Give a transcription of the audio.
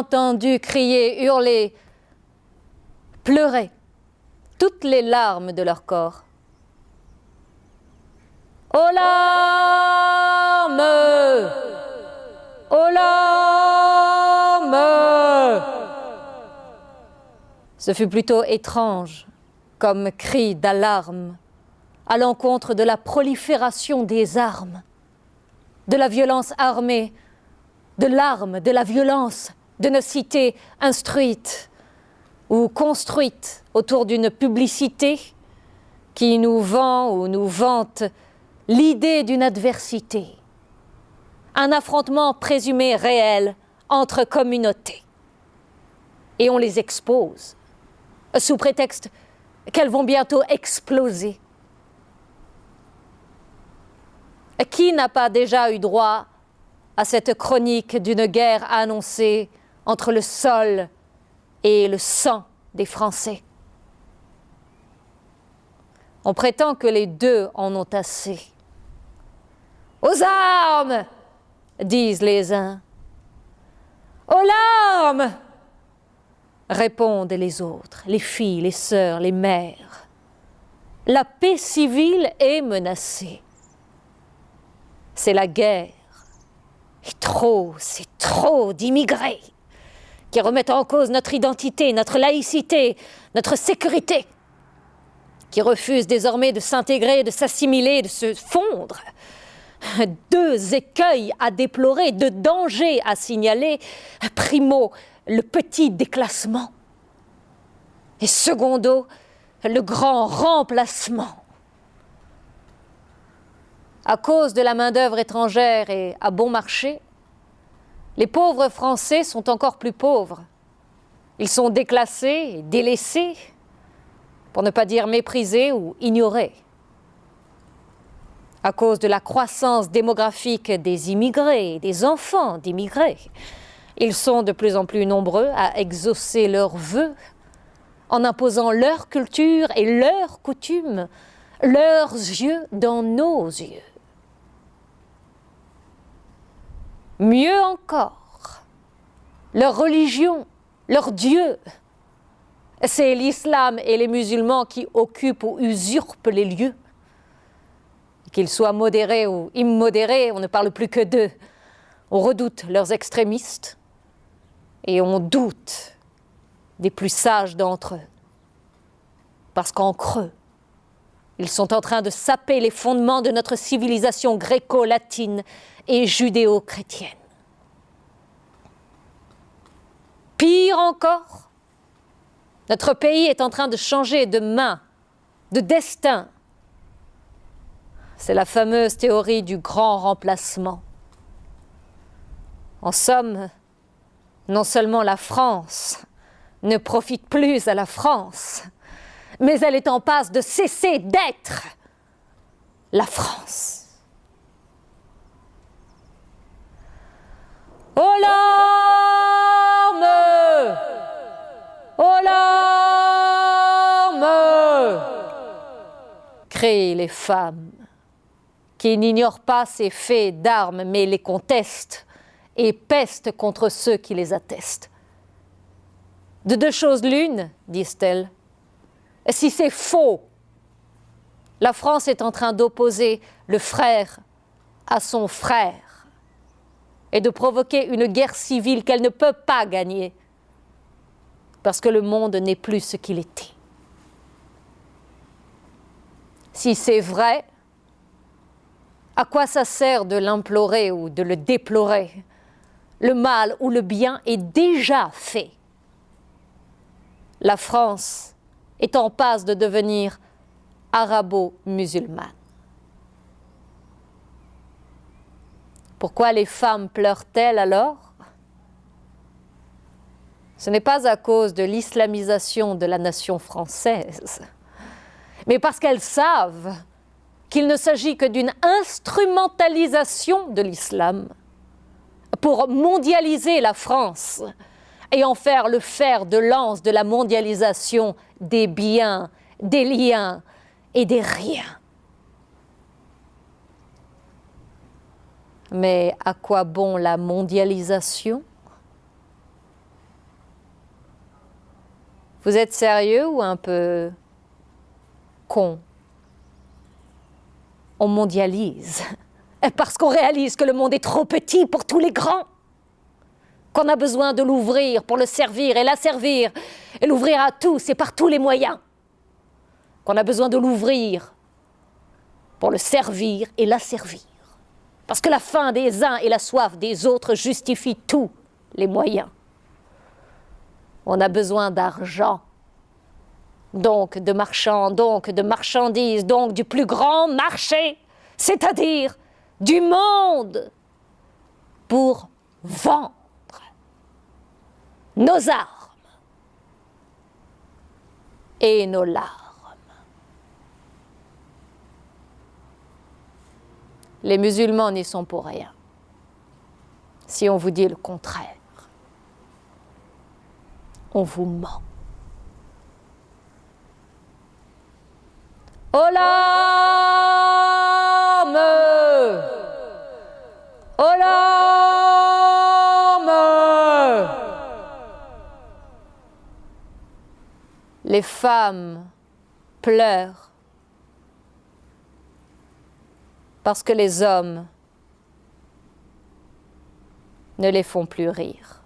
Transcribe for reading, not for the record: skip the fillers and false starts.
entendu crier, hurler, pleurer toutes les larmes de leur corps. Aux larmes! Aux larmes! Ce fut plutôt étrange comme cri d'alarme à l'encontre de la prolifération des armes, de la violence armée, de l'arme, de la violence de nos cités instruites ou construites autour d'une publicité qui nous vend ou nous vante l'idée d'une adversité, un affrontement présumé réel entre communautés. Et on les expose, sous prétexte qu'elles vont bientôt exploser. Qui n'a pas déjà eu droit à cette chronique d'une guerre annoncée entre le sol et le sang des Français? On prétend que les deux en ont assez. Aux armes, disent les uns. Aux larmes, répondent les autres, les filles, les sœurs, les mères. La paix civile est menacée. C'est la guerre. Et c'est trop d'immigrés qui remettent en cause notre identité, notre laïcité, notre sécurité, qui refusent désormais de s'intégrer, de s'assimiler, de se fondre. Deux écueils à déplorer, deux dangers à signaler. Primo, le petit déclassement. Et secondo, le grand remplacement. À cause de la main-d'œuvre étrangère et à bon marché, les pauvres Français sont encore plus pauvres. Ils sont déclassés et délaissés, pour ne pas dire méprisés ou ignorés. À cause de la croissance démographique des immigrés, des enfants d'immigrés, ils sont de plus en plus nombreux à exaucer leurs vœux en imposant leur culture et leurs coutumes, leurs yeux dans nos yeux. Mieux encore, leur religion, leur Dieu, c'est l'islam et les musulmans qui occupent ou usurpent les lieux. Qu'ils soient modérés ou immodérés, on ne parle plus que d'eux. On redoute leurs extrémistes et on doute des plus sages d'entre eux. Parce qu'en creux, ils sont en train de saper les fondements de notre civilisation gréco-latine et judéo-chrétienne. Pire encore, notre pays est en train de changer de main, de destin. C'est la fameuse théorie du grand remplacement. En somme, non seulement la France ne profite plus à la France, mais elle est en passe de cesser d'être la France. Aux larmes! Aux larmes! Crient les femmes qui n'ignorent pas ces faits d'armes, mais les contestent et pestent contre ceux qui les attestent. De deux choses l'une, disent-elles, si c'est faux, la France est en train d'opposer le frère à son frère et de provoquer une guerre civile qu'elle ne peut pas gagner parce que le monde n'est plus ce qu'il était. Si c'est vrai, à quoi ça sert de l'implorer ou de le déplorer? Le mal ou le bien est déjà fait. La France est en passe de devenir arabo-musulmane. Pourquoi les femmes pleurent-elles alors? Ce n'est pas à cause de l'islamisation de la nation française, mais parce qu'elles savent qu'il ne s'agit que d'une instrumentalisation de l'islam pour mondialiser la France et en faire le fer de lance de la mondialisation des biens, des liens et des riens. Mais à quoi bon la mondialisation Vous êtes sérieux ou un peu con? On mondialise parce qu'on réalise que le monde est trop petit pour tous les grands, qu'on a besoin de l'ouvrir pour le servir et l'asservir et l'ouvrir à tous et par tous les moyens, qu'on a besoin de l'ouvrir pour le servir et l'asservir, parce que la faim des uns et la soif des autres justifient tous les moyens. On a besoin d'argent, donc de marchands, donc de marchandises, donc du plus grand marché, c'est-à-dire du monde, pour vendre nos armes et nos larmes. Les musulmans n'y sont pour rien, si on vous dit le contraire. On vous ment. Aux larmes! Aux larmes! Les femmes pleurent parce que les hommes ne les font plus rire.